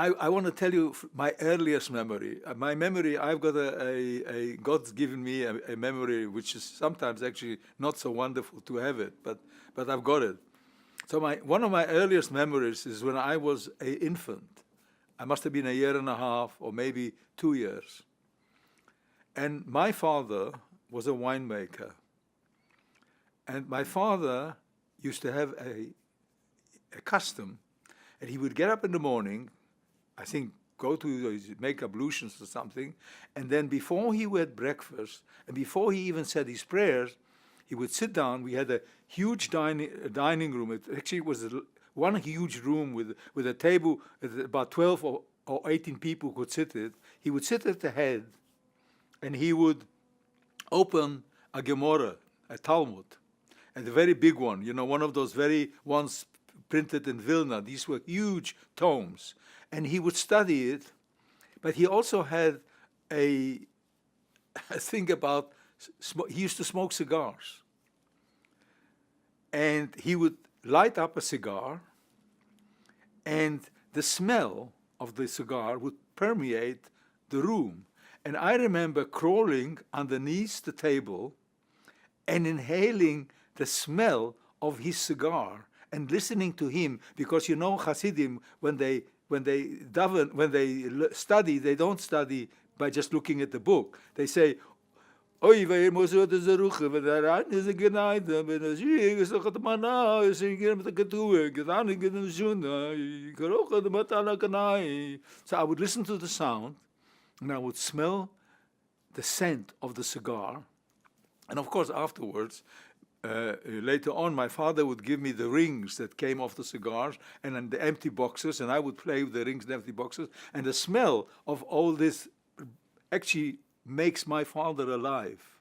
I want to tell you my earliest memory. My memory, I've got God's given me a memory which is sometimes actually not so wonderful to have it, but I've got it. So one of my earliest memories is when I was an infant. I must have been a year and a half or maybe 2 years. And my father was a winemaker. And my father used to have a custom, and he would get up in the morning, I think go to make ablutions or something, and then before he had breakfast, and before he even said his prayers, he would sit down. We had a huge dining room. It actually was one huge room with a table, about 12 or 18 people could sit at. He would sit at the head, and he would open a Gemara, a Talmud, and a very big one, one of those very ones printed in Vilna. These were huge tomes. And he would study it, but he also had a thing about, he used to smoke cigars. And he would light up a cigar, and the smell of the cigar would permeate the room. And I remember crawling underneath the table and inhaling the smell of his cigar and listening to him, because Hasidim, when they daven, when they study, they don't study by just looking at the book. They say, "Oy vey mozot ze ruche, ve der rein is a genaide, wenn es is doch at mana, is mit the getue, gedan in den zun, geroch at matana kanai." So I would listen to the sound, and I would smell the scent of the cigar. And of course, afterwards, later on, my father would give me the rings that came off the cigars and then the empty boxes, and I would play with the rings and empty boxes. And the smell of all this actually makes my father alive.